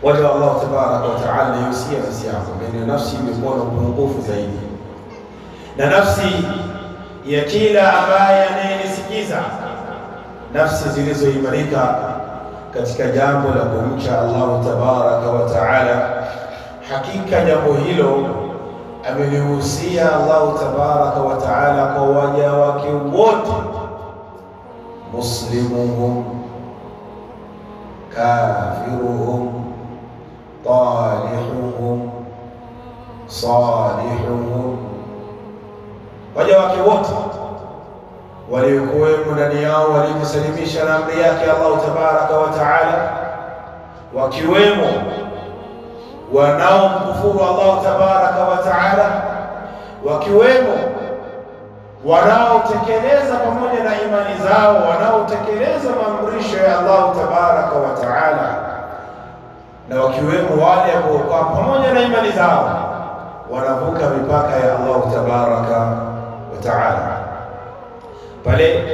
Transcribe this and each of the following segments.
Waja wa Allah tabaraka wa taala, yusia nafsi yako, maana nafsi imekuwa na upungufu zaidi, na nafsi ya kila ambaye anayenisikiza, nafsi zilizoimarika katika jambo la kumcha Allah tabaraka wa taala. Hakika jambo hilo amelihusia Allah tabaraka wa taala kwa waja wake wote, muslimuhum kafiruhum talihuhum salihuhum, waja wake wote waliokuwemo ndani yao walikusalimisha na amri yake Allah tabaraka wa taala, wakiwemo wanaomkufuru Allah tabaraka wa taala, wakiwemo wanaotekeleza pamoja na imani zao, wanaotekeleza maamrisho ya Allah tabaraka wa taala, na wakiwemo wale ambao pamoja na imani zao wanavuka mipaka ya Allah tabaraka wa taala. Pale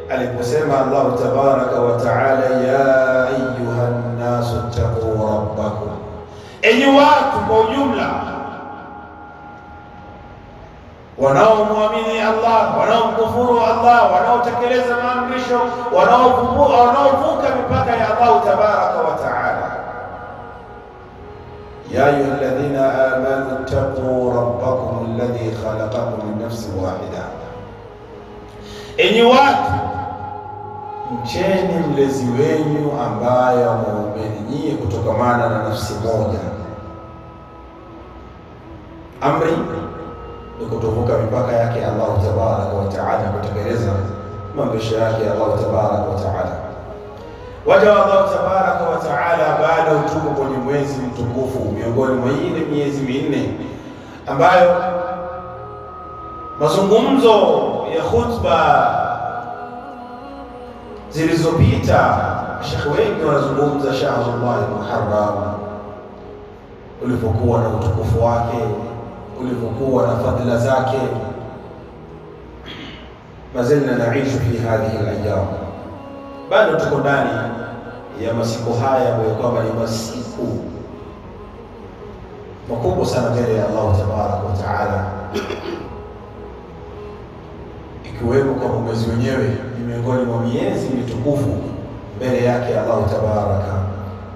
aliposema Allah tabaraka wa taala, ya ayuha nnasu ttaqu rabbakum, enyi watu kwa ujumla wanaomwamini Allah, wanaomkufuru Allah, wanaotekeleza maamrisho, wanaovuka mipaka ya Allah tabaraka wa taala. Ya ayuha alladhina amanu ttaqu rabbakum alladhi khalaqakum min nafsin wahida, enyi watu mcheni mlezi wenyu ambaye ameumbeni nyie kutokamana na nafsi moja. Amri ni kutovuka mipaka yake Allah tabaraka wa taala, kutekeleza maamrisho yake Allah tabaraka wa taala. Waja wa Allah tabaraka wa taala bado tuko kwenye mwezi mtukufu miongoni mwa ile miezi minne ambayo mazungumzo ya khutba zilizopita shekhi wengi wanazungumza Shahrullah Muharram ulipokuwa na utukufu wake, ulipokuwa na fadhila zake. Mazilna naishu fi hadhihi al-ayyam, bado tuko ndani ya masiku haya ambayo kwamba ni masiku makubwa sana mbele ya Allah tabaraka wa taala, ikiwemo kwa mwezi wenyewe ni miongoni mwa miezi mitukufu mbele yake Allah tabaraka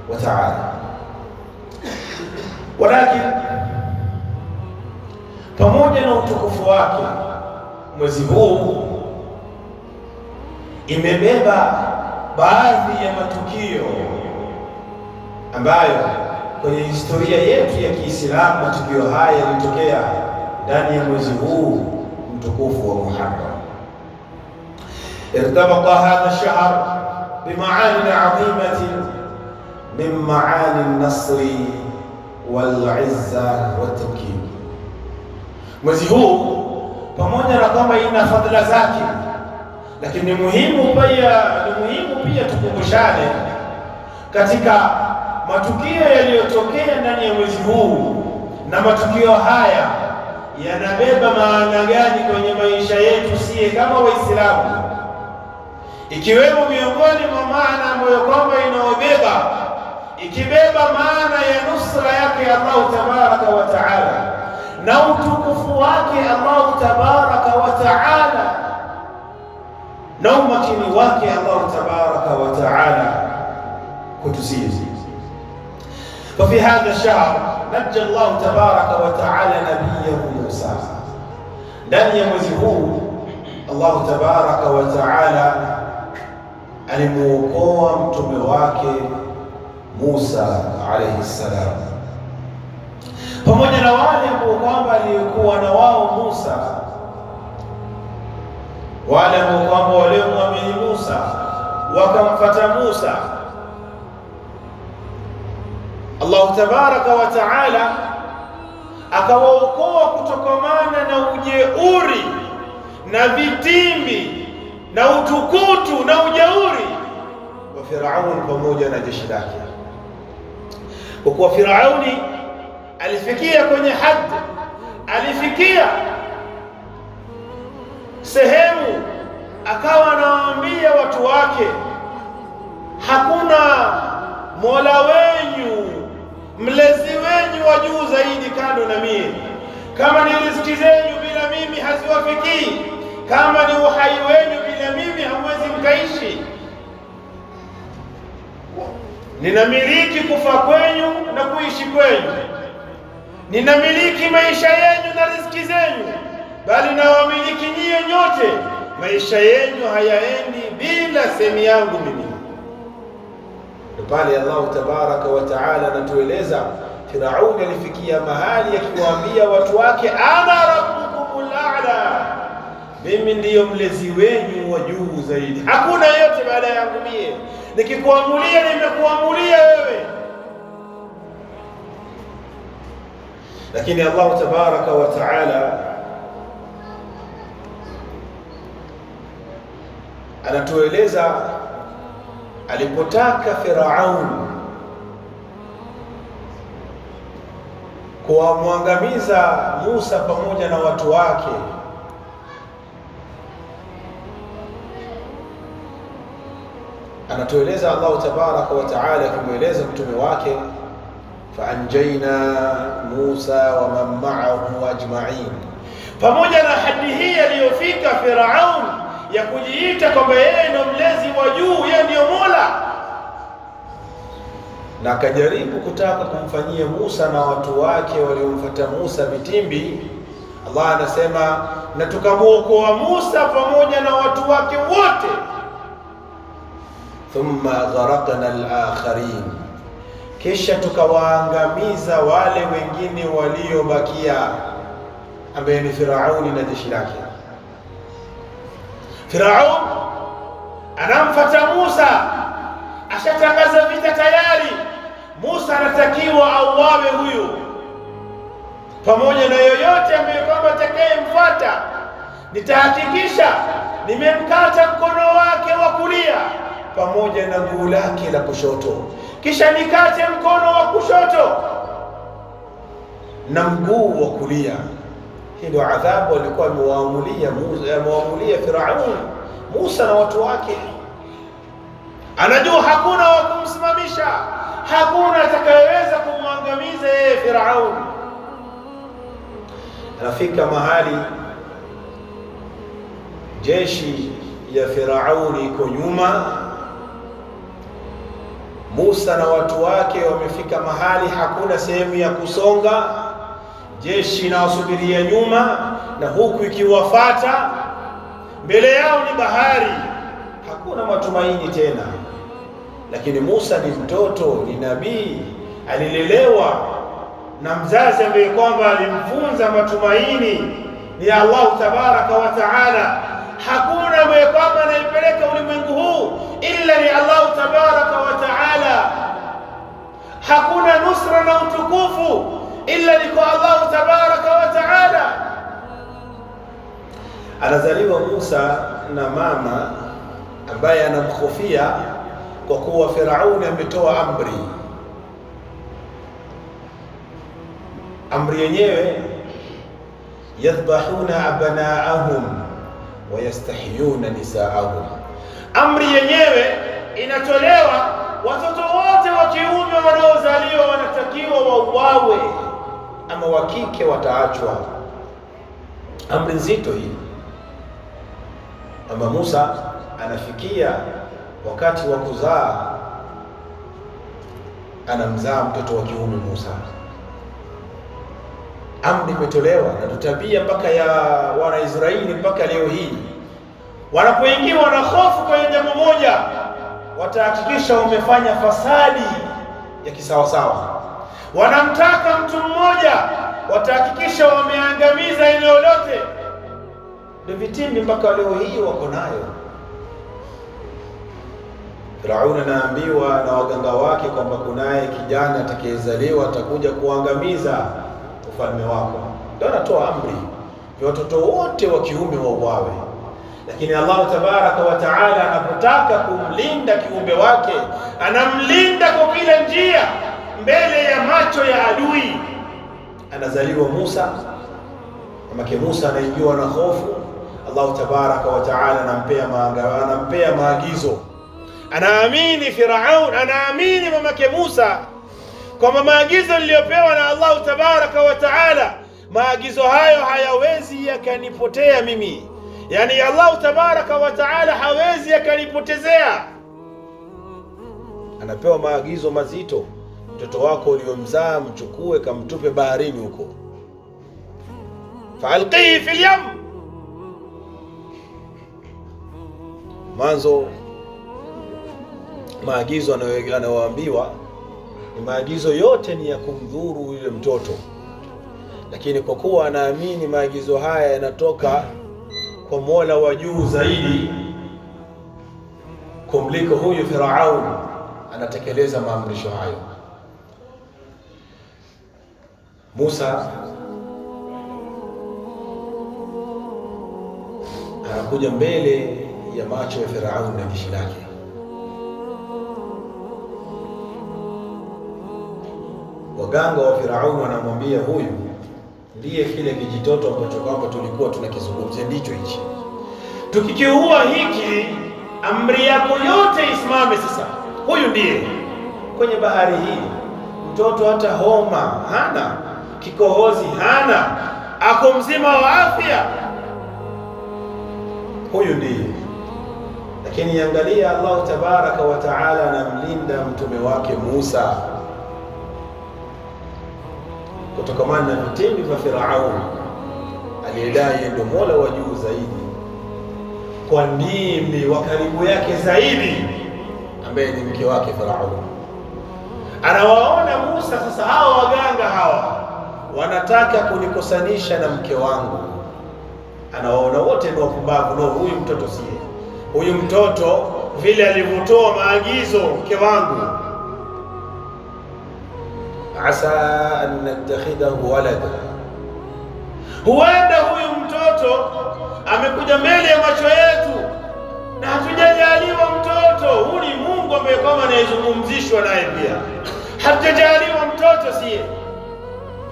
wa taala. Walakin pamoja na utukufu wake, mwezi huu imebeba baadhi ya matukio ambayo kwenye historia yetu ya Kiislamu matukio haya yalitokea ndani ya mwezi huu mtukufu wa Muharram. Irtabata hadha ash-shahr bimaani adhimatin min maani an-nasri wal-izza wat-tamkin. Mwezi huu pamoja na kwamba ina fadhila zake, lakini ni muhimu pia tukumbushane katika matukio yaliyotokea ndani ya mwezi huu, na matukio haya yanabeba maana gani kwenye maisha yetu sie kama Waislamu, ikiwemo miongoni mwa maana ambayo kwamba ikibeba maana ya nusra yake Allah tabaraka wa taala na utukufu wake Allah tabaraka wa taala na umakini wake Allah tabaraka wa taala kutusizi. ففي هذا الشهر نجى الله تبارك وتعالى نبيه موسى. ndani ya mwezi huu Allah tabaraka wa taala alimuokoa mtume wake Musa alayhi salam, pamoja na wale ambao kwamba alikuwa na wao Musa, wale ambao kwamba waliomwamini Musa wakamfuata Musa. Allah tabaraka wa taala akawaokoa kutokamana na ujeuri na vitimbi na utukutu na ujauri wa Firauni pamoja na jeshi lake, kwa kuwa Firauni alifikia kwenye haddi, alifikia sehemu akawa anawaambia watu wake, hakuna mola wenyu mlezi wenyu wa juu zaidi kando na mimi. Kama ni riziki zenyu bila mimi haziwafikii, kama ni uhai wenyu bila mimi hamwezi mkaishi. Ninamiliki kufa kwenyu na kuishi kwenyu, ninamiliki maisha yenu na riziki zenyu, bali nawamiliki nyie nyote. Maisha yenu hayaendi bila sehemu yangu mimi. Pale Allah tabaraka wa taala anatueleza Firauni alifikia mahali akiwaambia watu wake, ana rabbukumul a'la, mimi ndiyo mlezi wenyu wa juu zaidi, hakuna yote baada yangu mie. Nikikuamulia nimekuamulia wewe. Lakini Allah tabaraka wa taala anatueleza alipotaka Firaun kuwamwangamiza Musa pamoja na watu wake, anatueleza Allah tabaraka wa taala akimweleza mtume wake, faanjaina Musa wa man ma'ahu ajma'in. Pamoja na hadi hii aliyofika Firaun ya kujiita kwamba yeye ndio mlezi wa juu, yeye ndio Mola, na akajaribu kutaka kumfanyia Musa na watu wake waliomfuata Musa vitimbi. Allah anasema, na tukamwokoa Musa pamoja na watu wake wote, thumma gharaqna al-akharin, kisha tukawaangamiza wale wengine waliobakia, ambaye ni Firauni na jeshi lake. Firaun anamfuata Musa, ashatangaza vita tayari. Musa anatakiwa auawe huyu, pamoja na yoyote ambaye kwamba atakayemfuata. Nitahakikisha nimemkata mkono wake wa kulia pamoja na guu lake la kushoto, kisha nikate mkono wa kushoto na mguu wa kulia. Hii ndio adhabu alikuwa amewaamulia Firaun Musa na watu wake. Anajua hakuna wa kumsimamisha, hakuna atakayeweza kumwangamiza yeye Firaun. Anafika mahali jeshi ya Firauni iko nyuma, Musa na watu wake wamefika mahali hakuna sehemu ya kusonga, jeshi inawasubiria nyuma na huku ikiwafata. Mbele yao ni bahari, hakuna matumaini tena. Lakini Musa ni mtoto, ni nabii, alilelewa na mzazi ambaye kwamba alimfunza matumaini ni Allah tabaraka wa taala. Hakuna ambaye kwamba anaipeleka ulimwengu huu illa ni Allah tabaraka wa taala. Hakuna nusra na utukufu illa ni kwa Allah tabaraka wa taala. Anazaliwa Musa na mama ambaye anamkhofia kwa kuwa Firauni ametoa amri yenyewe, yadhbahuna abnaahum wa yastahyuna nisaahum. Amri yenyewe inatolewa, watoto wote wa kiume wanaozaliwa wanatakiwa wauawe, ama wa kike wataachwa. Amri nzito hii. Ama Musa anafikia wakati wa kuzaa, anamzaa mtoto wa kiume Musa. Amri imetolewa na tutabia mpaka ya Wanaisraeli mpaka leo hii. Wanapoingiwa na hofu kwenye jambo moja, watahakikisha wamefanya fasadi ya kisawasawa. Wanamtaka mtu mmoja, watahakikisha wameangamiza eneo lote. Ndio vitimbi mpaka leo hii wako nayo. Firauni anaambiwa na waganga wake kwamba kunaye kijana atakayezaliwa atakuja kuangamiza ufalme wako. Ndio anatoa amri ya watoto wote wa kiume wauawe. Lakini Allah tabaraka wa taala anapotaka kumlinda kiumbe wake, anamlinda kwa kila njia mbele ya macho ya adui. Anazaliwa Musa, mamake Musa anaingiwa na hofu. Allah tabaraka wa taala anampea maagizo. Anaamini Firaun, anaamini mamake Musa kwamba maagizo niliyopewa na Allah tabaraka wa taala, maagizo hayo hayawezi yakanipotea mimi, yani Allah tabaraka wa taala hawezi yakanipotezea. Anapewa maagizo mazito, mtoto wako uliyomzaa mchukue kamtupe baharini huko, faalqihi fil yam. Mwanzo maagizo anayoambiwa ni maagizo yote ni ya kumdhuru yule mtoto, lakini kwa kuwa anaamini maagizo haya yanatoka kwa Mola wa juu zaidi kumliko huyu Firaun, anatekeleza maamrisho hayo. Musa anakuja mbele ya macho ya Firaun na jeshi lake. Waganga wa Firaun wanamwambia huyu ndiye kile kijitoto ambacho kwamba tulikuwa tunakizungumzia, ndicho hichi. Tukikiua hiki, amri yako yote isimame sasa. Huyu ndiye. Kwenye bahari hii mtoto hata homa hana, kikohozi hana, ako mzima wa afya. Huyu ndiye. Lakini angalia, Allah tabaraka wa taala anamlinda mtume wake Musa kutokamana na vitendo vya Firaun aliyedai ndio Mola wa juu zaidi, kwa ndimi wa karibu yake zaidi ambaye ni mke wake Firaun. Anawaona Musa sasa, hawa waganga hawa wanataka kunikosanisha na mke wangu. Anawaona wote ni wapumbavu. No, huyu mtoto siye. Huyu mtoto vile alivyotoa maagizo mke wangu, asa an nattakhidhahu walada, huenda huyu mtoto amekuja mbele ya macho yetu na hatujajaliwa mtoto. Huyu ni Mungu ambaye kama anayezungumzishwa naye pia, hatujajaliwa mtoto siye.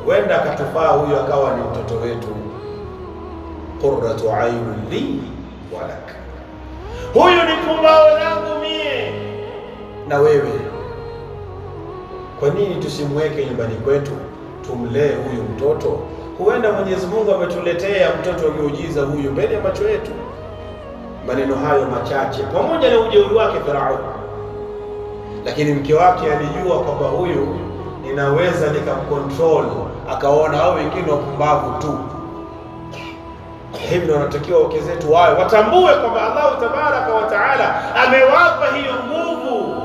Huenda akatufaa huyu akawa ni mtoto wetu, qurratu ayun li wa lak. Huyu ni pumbao langu mie na wewe. Kwa nini tusimweke nyumbani kwetu tumlee huyu mtoto? Huenda Mwenyezi Mungu ametuletea mtoto wa miujiza huyu mbele ya macho yetu. Maneno hayo machache pamoja na ujeuri wake Firaun, lakini mke wake alijua kwamba huyu ninaweza nikamcontrol, akaona hao wengine wapumbavu tu. Hivyo wanatakiwa wake zetu wawe watambue kwamba Allah tabaraka wa taala amewapa hiyo nguvu.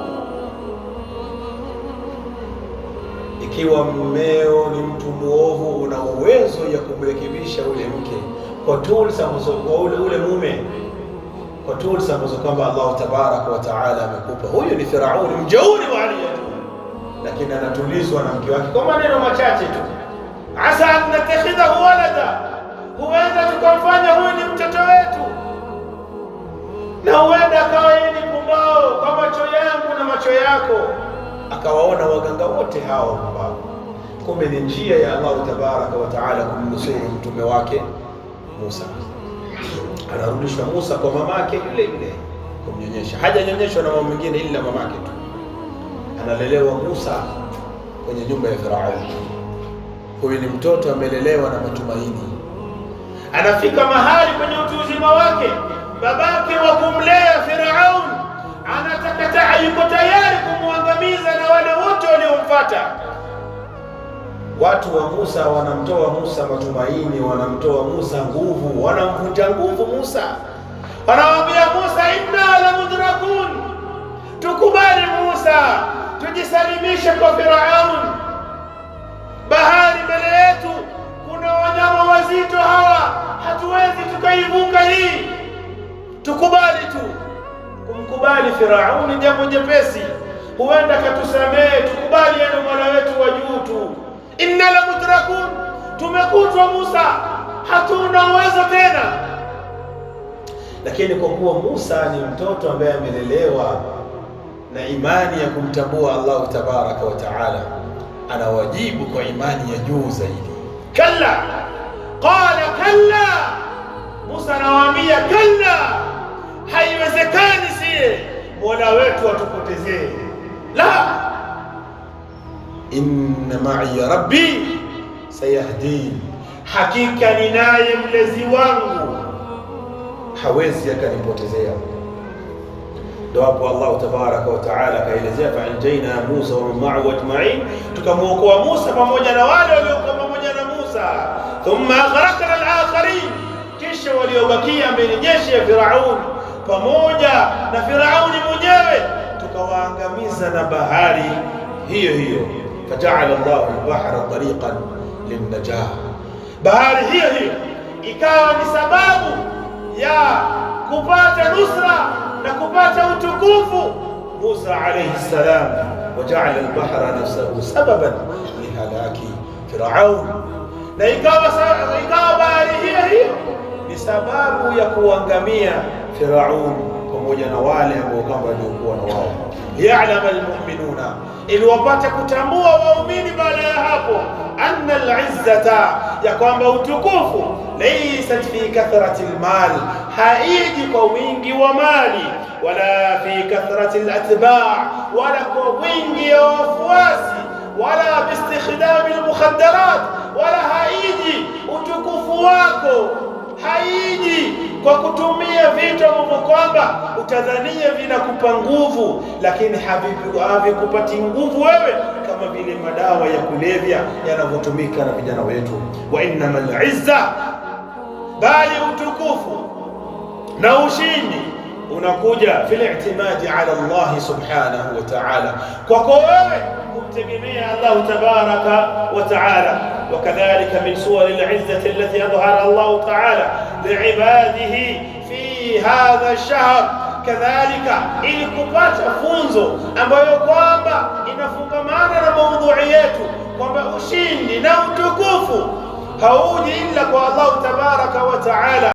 Ikiwa mmeo ni mtu muovu, una uwezo ya kumrekebisha ule mke kwa tools ambazo ule mume, kwa tools ambazo kwamba Allah tabaraka wa taala amekupa. Huyu ni Firauni mjeuri wa hali ya juu, lakini anatulizwa na mke wake kwa maneno machache tu. Asa an natakhidhahu walada, huenda tukamfanya huyu ni mtoto wetu, na huenda akawa yeye ni pumbao kwa macho yangu na macho yako. Akawaona waganga wote hao ambao kumbe ni njia ya Allah tabaraka wa taala kumnusuru mtume wake Musa. Anarudishwa Musa kwa mamake yule yule kumnyonyesha, hajanyonyeshwa na mama mwingine ila mamake tu. Analelewa Musa kwenye nyumba ya Firaun. Huyu ni mtoto amelelewa na matumaini. Anafika mahali kwenye utu uzima wake, babake wa kumlea Firaun anataka yuko tayari kumwangamiza na wale wote waliomfuata. Watu wa Musa wanamtoa Musa matumaini, wanamtoa Musa nguvu, wanamvunja nguvu Musa. Wanamwambia Musa, inna la mudrakun, tukubali Musa, tujisalimishe kwa Firaun. Bahari mbele yetu, kuna wanyama wazito hawa, hatuwezi tukaivuka hii, tukubali tu. Kumkubali Firauni jambo jepesi, huenda katusamehe, tukubali yeye Mola wetu wa juu tu. Inna la mudrakun, tumekutwa Musa, hatuna uwezo tena. Lakini kwa kuwa Musa ni mtoto ambaye amelelewa na imani ya kumtambua Allah tabaraka wa taala, anawajibu kwa imani ya juu zaidi. Kalla, qala kalla, Musa anawaambia kalla, haiwezekani siye Mola wetu atupotezee. La, inna ma'i rabbi sayahdin, hakika ninaye mlezi wangu hawezi akanipotezea. Ndio hapo Allah tabaraka wa taala kaelezea, fa anjayna Musa wa man ma'ahu ajma'in, tukamwokoa Musa pamoja na wale waliokuwa pamoja na Musa. Thumma aghraqna al-akharin, kisha waliobakia mbele jeshi ya Firaun pamoja na Firauni mwenyewe tukawaangamiza na bahari hiyo hiyo. Faja'ala Allahu al-bahra tariqan lin-najah, bahari hiyo hiyo ikawa ni sababu ya kupata nusra na kupata utukufu Musa alayhi salam. Waja'ala al-bahra nafsahu sababan lihalaki Firaun, na ikawa bahari hiyo hiyo ni sababu ya kuangamia Firaun pamoja na wale ambao kwamba walikuwa na wao. Ya'lamu al-mu'minuna, ili wapate kutambua waumini baada ya hapo, anna al-izzata, ya kwamba utukufu laysat fi kathrati al-mal, haiji kwa wingi wa mali, wala fi kathrati al-atba', wala kwa wingi wa wafuasi, wala bi istikhdam al-mukhaddarat, wala haiji utukufu wako, haiji kwa kutumia vitu ambavyo kwamba utadhania vinakupa nguvu, lakini havikupati nguvu wewe, kama vile madawa ya kulevya yanavyotumika na vijana wetu. Wa innamal izza, bali utukufu na ushindi unakuja fil i'timadi ala Allah subhanahu wa ta'ala, kwako wewe kumtegemea Allah tabaraka wa ta'ala. وكذلك من صور العزة التي أظهرها الله تعالى لعباده في هذا الشهر، كذلك ili kupata funzo ambayo kwamba inafungamana na maudhui yetu, kwamba ushindi na utukufu hauji ila kwa Allah tabaraka wa ta'ala.